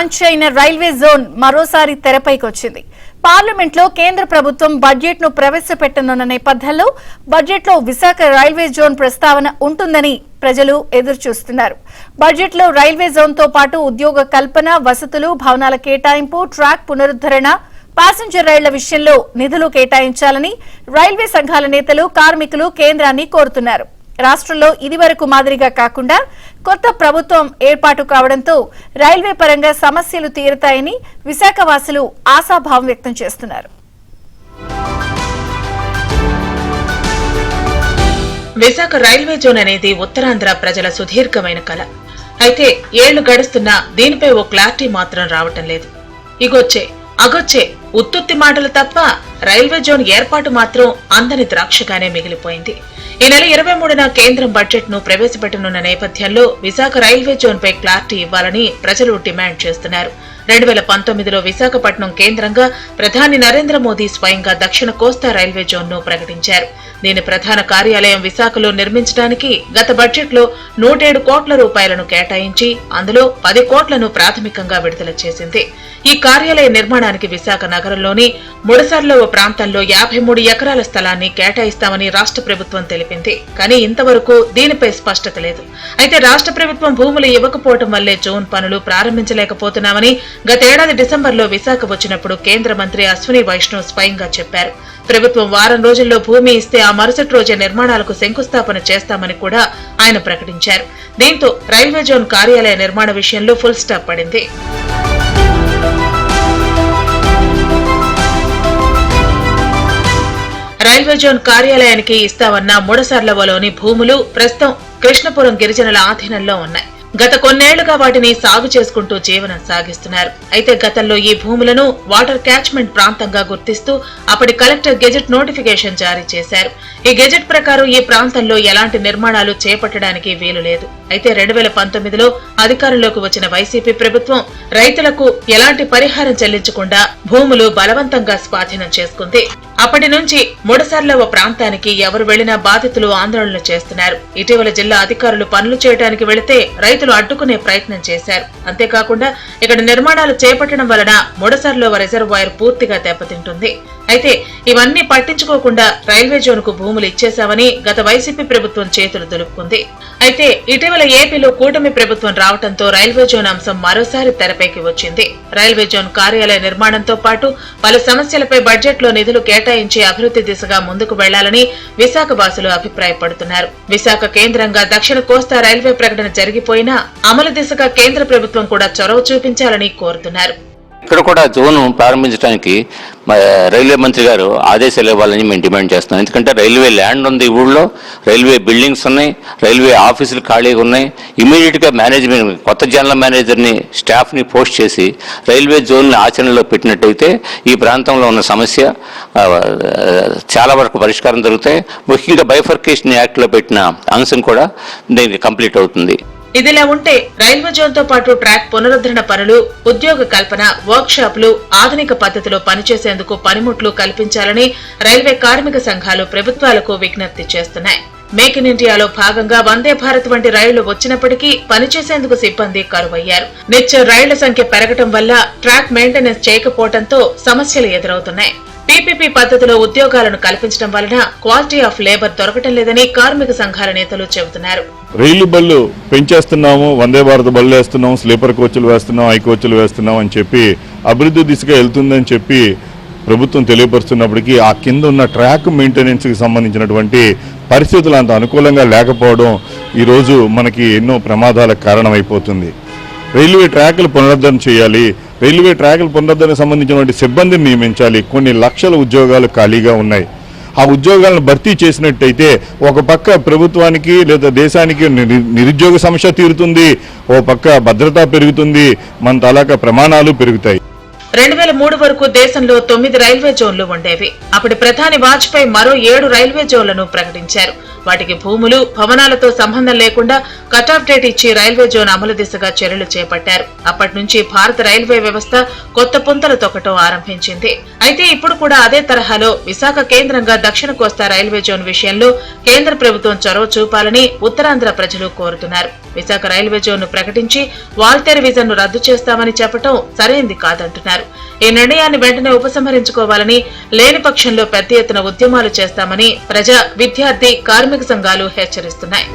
అయిన railway zone మరోసారి తెరపైకి వచ్చింది. పార్లమెంట్ లో కేంద్ర ప్రభుత్వం బడ్జెట్ ను ప్రవేశపెట్టనున్న నేపథ్యంలో బడ్జెట్ లో విశాఖ రైల్వే జోన్ ప్రస్తావన ఉంటుందని ప్రజలు ఎదురుచూస్తున్నారు. బడ్జెట్ లో రైల్వే జోన్ తో పాటు ఉద్యోగ కల్పన, వసతులు, భవనాల కేటాయింపు, ట్రాక్ పునరుద్ధరణ, ప్యాసింజర్ రైళ్ల విషయంలో నిధులు కేటాయించాలని రైల్వే సంఘాల నేతలు, కార్మికులు కేంద్రాన్ని కోరుతున్నారు. రాష్ట్రంలో ఇదివరకు మాదిరిగా కాకుండా కొత్త ప్రభుత్వం ఏర్పాటు కావడంతో రైల్వే పరంగా సమస్యలు తీరుతాయని విశాఖ వాసులు ఆశాభావం వ్యక్తం చేస్తున్నారు. విశాఖ రైల్వే జోన్ అనేది ఉత్తరాంధ్ర ప్రజల సుదీర్ఘమైన కల. అయితే ఏళ్లు గడుస్తున్నా దీనిపై ఓ క్లారిటీ మాత్రం రావటం లేదు. ఇగొచ్చే అగొచ్చే ఉత్తుత్తి మాటలు తప్ప రైల్వే జోన్ ఏర్పాటు మాత్రం అందని ద్రాక్షగానే మిగిలిపోయింది. ఈ నెల 23న కేంద్రం బడ్జెట్ ను ప్రవేశపెట్టనున్న నేపథ్యంలో విశాఖ రైల్వే జోన్ పై క్లారిటీ ఇవ్వాలని ప్రజలు డిమాండ్ చేస్తున్నారు. 2019లో విశాఖపట్నం కేంద్రంగా ప్రధాని నరేంద్ర మోదీ స్వయంగా దక్షిణ కోస్తా రైల్వే జోన్ ను ప్రకటించారు. దీని ప్రధాన కార్యాలయం విశాఖలో నిర్మించడానికి గత బడ్జెట్ లో 107 కోట్ల రూపాయలను కేటాయించి అందులో 10 కోట్లను ప్రాథమికంగా విడుదల చేసింది. ఈ కార్యాలయ నిర్మాణానికి విశాఖ నగరంలోని ముడసర్లో ఓ ప్రాంతంలో 53 ఎకరాల స్థలాన్ని కేటాయిస్తామని రాష్ట్ర ప్రభుత్వం తెలిపింది. కానీ ఇంతవరకు దీనిపై స్పష్టత లేదు. అయితే రాష్ట్ర ప్రభుత్వం భూములు ఇవ్వకపోవడం వల్లే జోన్ పనులు ప్రారంభించలేకపోతున్నామని గతేడాది డిసెంబర్లో విశాఖ వచ్చినప్పుడు కేంద్ర మంత్రి అశ్విని వైష్ణవ్ స్వయంగా చెప్పారు. ప్రభుత్వం వారం రోజుల్లో భూమి ఇస్తే ఆ మరుసటి రోజే నిర్మాణాలకు శంకుస్థాపన చేస్తామని కూడా ఆయన ప్రకటించారు. దీంతో రైల్వే జోన్ కార్యాలయ నిర్మాణ విషయంలో ఫుల్ స్టాప్ పడింది. రైల్వే జోన్ కార్యాలయానికి ఇస్తామన్న ముడసర్లవలోని భూములు ప్రస్తుతం కృష్ణపురం గిరిజనుల ఆధీనంలో ఉన్నాయి. గత కొన్నేళ్లుగా వాటిని సాగు చేసుకుంటూ జీవనం సాగిస్తున్నారు. అయితే గతంలో ఈ భూములను వాటర్ క్యాచ్మెంట్ ప్రాంతంగా గుర్తిస్తూ అప్పటి కలెక్టర్ గెజెట్ నోటిఫికేషన్ జారీ చేశారు. ఈ గెజెట్ ప్రకారం ఈ ప్రాంతంలో ఎలాంటి నిర్మాణాలు చేపట్టడానికి వీలు లేదు. అయితే 2019లో అధికారంలోకి వచ్చిన వైసీపీ ప్రభుత్వం రైతులకు ఎలాంటి పరిహారం చెల్లించకుండా భూములు బలవంతంగా స్వాధీనం చేసుకుంది. అప్పటి నుంచి ముడసర్లవ ప్రాంతానికి ఎవరు వెళ్లినా బాధితులు ఆందోళనలు చేస్తున్నారు. ఇటీవల జిల్లా అధికారులు పనులు చేయడానికి వెళితే రైతులు అడ్డుకునే ప్రయత్నం చేశారు. అంతేకాకుండా ఇక్కడ నిర్మాణాలు చేపట్టడం వలన ముడసర్లవ రిజర్వాయర్ పూర్తిగా దెబ్బతింటుంది. అయితే ఇవన్నీ పట్టించుకోకుండా రైల్వే జోన్ కు భూములు ఇచ్చేశామని గత వైసీపీ ప్రభుత్వం చేతులు దులుపుకుంది. అయితే ఇటీవల ఏపీలో కూటమి ప్రభుత్వం రావడంతో రైల్వే జోన్ అంశం మరోసారి తెరపైకి వచ్చింది. రైల్వే జోన్ కార్యాలయ నిర్మాణంతో పాటు పలు సమస్యలపై బడ్జెట్ లో నిధులు కేటాయించి అభివృద్ధి దిశగా ముందుకు వెళ్లాలని విశాఖ వాసులు అభిప్రాయపడుతున్నారు. విశాఖ కేంద్రంగా దక్షిణ కోస్తా రైల్వే ప్రకటన జరిగిపోయినా అమలు దిశగా కేంద్ర ప్రభుత్వం కూడా చొరవ చూపించాలని కోరుతున్నారు. ఇక్కడ కూడా జోను ప్రారంభించడానికి రైల్వే మంత్రి గారు ఆదేశాలు ఇవ్వాలని మేము డిమాండ్ చేస్తున్నాం. ఎందుకంటే రైల్వే ల్యాండ్ ఉంది, ఊళ్ళో రైల్వే బిల్డింగ్స్ ఉన్నాయి, రైల్వే ఆఫీసులు ఖాళీగా ఉన్నాయి. ఇమీడియట్గా మేనేజ్మెంట్ కొత్త జనరల్ మేనేజర్ని, స్టాఫ్ని పోస్ట్ చేసి రైల్వే జోన్ని ఆచరణలో పెట్టినట్టయితే ఈ ప్రాంతంలో ఉన్న సమస్య చాలా వరకు పరిష్కారం జరుగుతాయి. ముఖ్యంగా బైఫర్కేషన్ యాక్ట్లో పెట్టిన అంశం కూడా దీనికి కంప్లీట్ అవుతుంది. ఇదిలా ఉంటే రైల్వే జోన్ తో పాటు ట్రాక్ పునరుద్ధరణ పనులు, ఉద్యోగ కల్పన, వర్క్ షాపులు, ఆధునిక పద్ధతిలో పనిచేసేందుకు పనిముట్లు కల్పించాలని రైల్వే కార్మిక సంఘాలు ప్రభుత్వాలకు విజ్ఞప్తి చేస్తున్నాయి. మేక్ ఇన్ ఇండియాలో భాగంగా వందే భారత్ వంటి రైళ్లు వచ్చినప్పటికీ పనిచేసేందుకు సిబ్బంది కరువయ్యారు. నిత్యం రైళ్ల సంఖ్య పెరగటం వల్ల ట్రాక్ మెయింటెనెన్స్ చేయకపోవడంతో సమస్యలు ఎదురవుతున్నాయి. పీపీపీ పద్ధతిలో ఉద్యోగాలను కల్పించడం వలన క్వాలిటీ ఆఫ్ లేబర్ దొరకటం లేదని కార్మిక సంఘాల నేతలు చెబుతున్నారు. రైలు బళ్ళు పెంచేస్తున్నాము, వందే భారత్ బళ్ళు వేస్తున్నాం, స్లీపర్ కోచ్లు వేస్తున్నాం, ఐ కోచ్లు వేస్తున్నాం అని చెప్పి అభివృద్ధి దిశగా వెళ్తుందని చెప్పి ప్రభుత్వం తెలియపరుస్తున్నప్పటికీ ఆ కింద ఉన్న ట్రాక్ మెయింటెనెన్స్కి సంబంధించినటువంటి పరిస్థితులు అంత అనుకూలంగా లేకపోవడం ఈరోజు మనకి ఎన్నో ప్రమాదాలకు కారణమైపోతుంది. రైల్వే ట్రాక్లు పునరుద్ధరణ చేయాలి, రైల్వే ట్రాక్ల పునరుద్ధరణకు సంబంధించినటువంటి సిబ్బందిని నియమించాలి. కొన్ని లక్షల ఉద్యోగాలు ఖాళీగా ఉన్నాయి. ఆ ఉద్యోగాలను భర్తీ చేసినట్టయితే ఒక పక్క ప్రభుత్వానికి లేదా దేశానికి నిరుద్యోగ సమస్య తీరుతుంది, ఓ పక్క భద్రత పెరుగుతుంది, మన తాలూకా ప్రమాణాలు పెరుగుతాయి. 2003 వరకు దేశంలో 9 రైల్వే జోన్లు ఉండేవి. అప్పటి ప్రధాని వాజ్పేయి మరో 7 రైల్వే జోన్లను ప్రకటించారు. వాటికి భూములు, భవనాలతో సంబంధం లేకుండా కటాఫ్ డేట్ ఇచ్చి రైల్వే జోన్ అమలు దిశగా చర్యలు చేపట్టారు. అప్పటి నుంచి భారత రైల్వే వ్యవస్థ కొత్త పుంతలు తొక్కటం ఆరంభించింది. అయితే ఇప్పుడు కూడా అదే తరహాలో విశాఖ కేంద్రంగా దక్షిణ కోస్తా రైల్వే జోన్ విషయంలో కేంద్ర ప్రభుత్వం చొరవ చూపాలని ఉత్తరాంధ్ర ప్రజలు కోరుతున్నారు. విశాఖ రైల్వే జోన్ ను ప్రకటించి వాల్తేరు విజన్ ను రద్దు చేస్తామని చెప్పడం సరైంది కాదంటున్నారు. ఈ నిర్ణయాన్ని వెంటనే ఉపసంహరించుకోవాలని, లేని పక్షంలో పెద్ద ఎత్తున ఉద్యమాలు చేస్తామని ప్రజా, విద్యార్థి, కార్మిక సంఘాలు హెచ్చరిస్తున్నాయి.